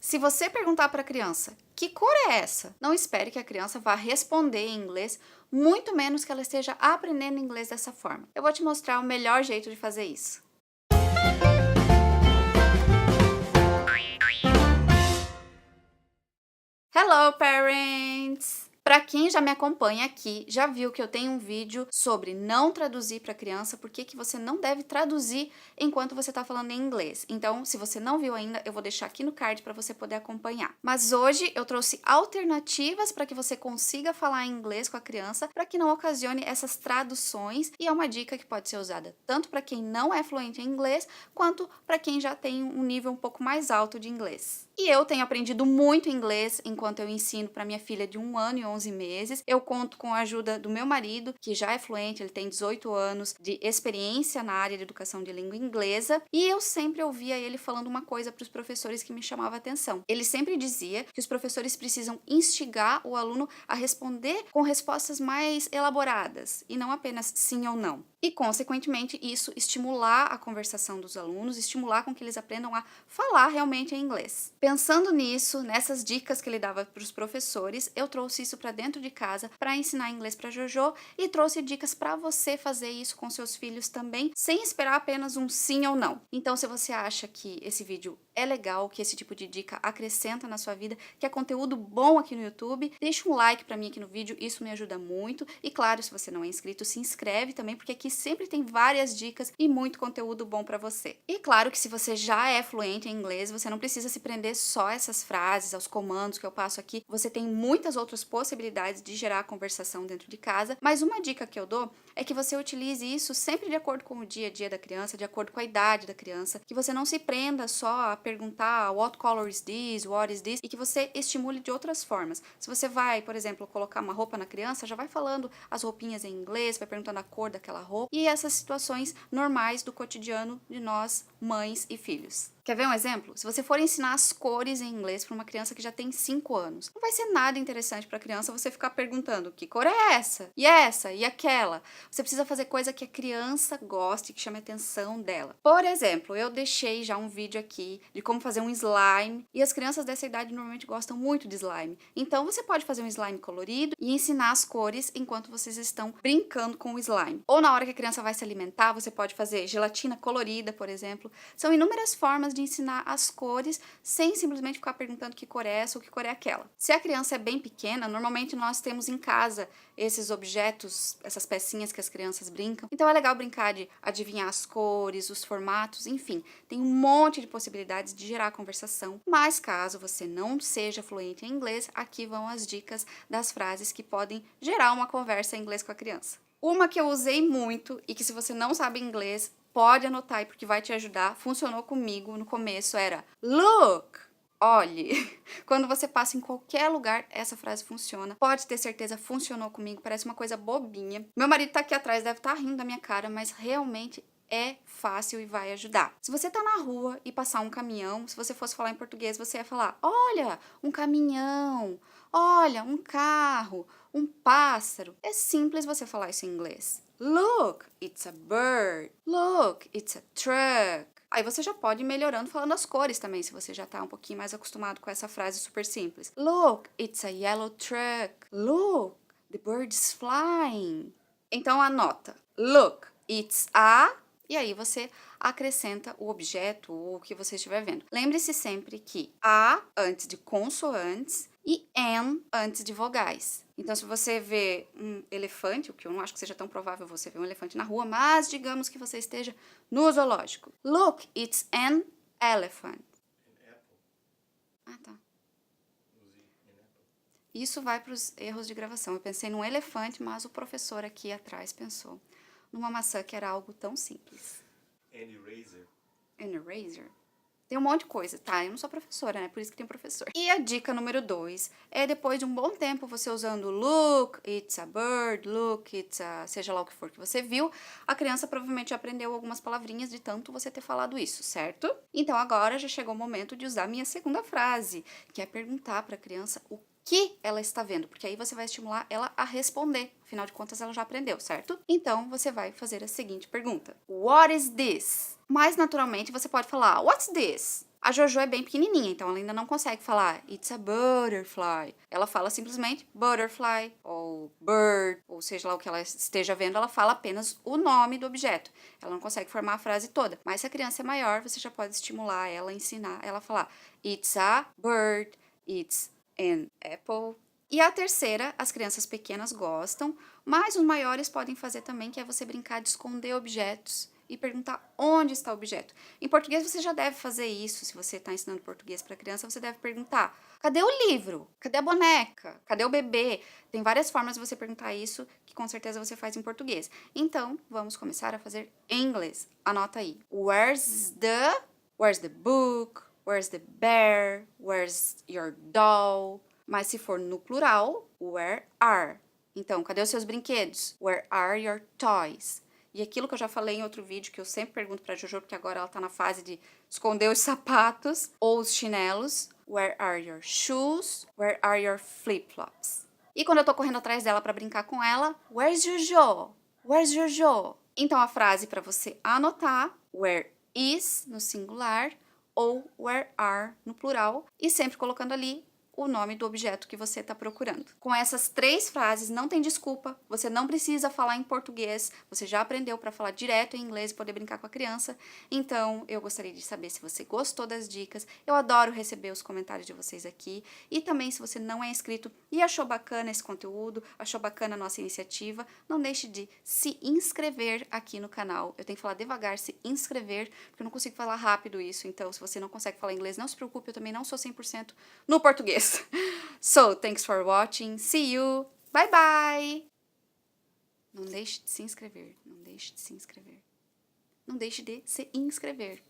Se você perguntar para a criança, que cor é essa? Não espere que a criança vá responder em inglês, muito menos que ela esteja aprendendo inglês dessa forma. Eu vou te mostrar o melhor jeito de fazer isso. Hello, parents! Para quem já me acompanha aqui, já viu que eu tenho um vídeo sobre não traduzir para criança, por que você não deve traduzir enquanto você está falando em inglês. Então, se você não viu ainda, eu vou deixar aqui no card para você poder acompanhar. Mas hoje eu trouxe alternativas para que você consiga falar em inglês com a criança, para que não ocasione essas traduções, e é uma dica que pode ser usada tanto para quem não é fluente em inglês, quanto para quem já tem um nível um pouco mais alto de inglês. E eu tenho aprendido muito inglês enquanto eu ensino para minha filha de 1 ano e 11 meses. Eu conto com a ajuda do meu marido, que já é fluente, ele tem 18 anos de experiência na área de educação de língua inglesa, e eu sempre ouvia ele falando uma coisa para os professores que me chamava a atenção. Ele sempre dizia que os professores precisam instigar o aluno a responder com respostas mais elaboradas, e não apenas sim ou não. E, consequentemente, isso estimular a conversação dos alunos, estimular com que eles aprendam a falar realmente em inglês. Pensando nisso, nessas dicas que ele dava para os professores, eu trouxe isso para dentro de casa para ensinar inglês para Jojo e trouxe dicas para você fazer isso com seus filhos também, sem esperar apenas um sim ou não. Então, se você acha que esse vídeo é legal, que esse tipo de dica acrescenta na sua vida, que é conteúdo bom aqui no YouTube, deixa um like para mim aqui no vídeo, isso me ajuda muito. E claro, se você não é inscrito, se inscreve também, porque aqui sempre tem várias dicas e muito conteúdo bom para você. E claro que se você já é fluente em inglês, você não precisa se prender só a essas frases, aos comandos que eu passo aqui. Você tem muitas outras possibilidades de gerar conversação dentro de casa, mas uma dica que eu dou é que você utilize isso sempre de acordo com o dia a dia da criança, de acordo com a idade da criança, que você não se prenda só a perguntar what color is this, what is this, e que você estimule de outras formas. Se você vai, por exemplo, colocar uma roupa na criança, já vai falando as roupinhas em inglês, vai perguntando a cor daquela roupa, e essas situações normais do cotidiano de nós, mães e filhos. Quer ver um exemplo? Se você for ensinar as cores em inglês para uma criança que já tem 5 anos, não vai ser nada interessante para a criança você ficar perguntando que cor é essa, e aquela. Você precisa fazer coisa que a criança goste, que chame a atenção dela. Por exemplo, eu deixei já um vídeo aqui de como fazer um slime, e as crianças dessa idade normalmente gostam muito de slime. Então você pode fazer um slime colorido e ensinar as cores enquanto vocês estão brincando com o slime. Ou na hora que a criança vai se alimentar, você pode fazer gelatina colorida, por exemplo. São inúmeras formas de ensinar as cores sem simplesmente ficar perguntando que cor é essa ou que cor é aquela. Se a criança é bem pequena, normalmente nós temos em casa esses objetos, essas pecinhas que as crianças brincam. Então é legal brincar de adivinhar as cores, os formatos, enfim, tem um monte de possibilidades de gerar conversação. Mas caso você não seja fluente em inglês, aqui vão as dicas das frases que podem gerar uma conversa em inglês com a criança. Uma que eu usei muito e que se você não sabe inglês, pode anotar aí porque vai te ajudar, funcionou comigo no começo, era look! Olhe, quando você passa em qualquer lugar, essa frase funciona. Pode ter certeza, funcionou comigo, parece uma coisa bobinha. Meu marido tá aqui atrás, deve estar rindo da minha cara, mas realmente é fácil e vai ajudar. Se você tá na rua e passar um caminhão, se você fosse falar em português, você ia falar, olha, um caminhão, olha, um carro, um pássaro. É simples você falar isso em inglês. Look, it's a bird. Look, it's a truck. Aí você já pode ir melhorando falando as cores também, se você já tá um pouquinho mais acostumado com essa frase super simples. Look, it's a yellow truck. Look, the bird is flying. Então anota. Look, it's a... E aí você acrescenta o objeto ou o que você estiver vendo. Lembre-se sempre que a antes de consoantes e am antes de vogais. Então, se você vê um elefante, o que eu não acho que seja tão provável você ver um elefante na rua, mas digamos que você esteja no zoológico. Look, it's an elephant. Ah, tá. Isso vai para os erros de gravação. Eu pensei num elefante, mas o professor aqui atrás pensou numa maçã que era algo tão simples. An eraser. An eraser? Tem um monte de coisa, tá? Eu não sou professora, né? Por isso que tem professor. E a dica número 2 é depois de um bom tempo você usando look, it's a bird, look, it's a... seja lá o que for que você viu, a criança provavelmente já aprendeu algumas palavrinhas de tanto você ter falado isso, certo? Então agora já chegou o momento de usar a minha segunda frase, que é perguntar para a criança o que ela está vendo, porque aí você vai estimular ela a responder. Afinal de contas, ela já aprendeu, certo? Então, você vai fazer a seguinte pergunta. What is this? Mais naturalmente, você pode falar, what's this? A Jojo é bem pequenininha, então ela ainda não consegue falar it's a butterfly. Ela fala simplesmente butterfly ou bird, ou seja lá o que ela esteja vendo, ela fala apenas o nome do objeto. Ela não consegue formar a frase toda. Mas se a criança é maior, você já pode estimular ela, ensinar ela a falar it's a bird, it's an apple. E a terceira, as crianças pequenas gostam, mas os maiores podem fazer também, que é você brincar de esconder objetos e perguntar onde está o objeto. Em português você já deve fazer isso, se você está ensinando português para criança, você deve perguntar: cadê o livro? Cadê a boneca? Cadê o bebê? Tem várias formas de você perguntar isso, que com certeza você faz em português. Então, vamos começar a fazer em inglês. Anota aí. Where's the book? Where's the bear? Where's your doll? Mas se for no plural, where are? Então, cadê os seus brinquedos? Where are your toys? E aquilo que eu já falei em outro vídeo, que eu sempre pergunto pra Jojo, porque agora ela tá na fase de esconder os sapatos ou os chinelos. Where are your shoes? Where are your flip-flops? E quando eu tô correndo atrás dela pra brincar com ela, where's Jojo? Where's Jojo? Então a frase para você anotar, where is no singular ou where are no plural, e sempre colocando ali o nome do objeto que você está procurando. Com essas 3 frases, não tem desculpa, você não precisa falar em português, você já aprendeu para falar direto em inglês e poder brincar com a criança. Então, eu gostaria de saber se você gostou das dicas. Eu adoro receber os comentários de vocês aqui. E também, se você não é inscrito e achou bacana esse conteúdo, achou bacana a nossa iniciativa, não deixe de se inscrever aqui no canal. Eu tenho que falar devagar, se inscrever, porque eu não consigo falar rápido isso. Então, se você não consegue falar inglês, não se preocupe, eu também não sou 100% no português. So, thanks for watching. See you. Bye bye. Não deixe de se inscrever. Não deixe de se inscrever. Não deixe de se inscrever.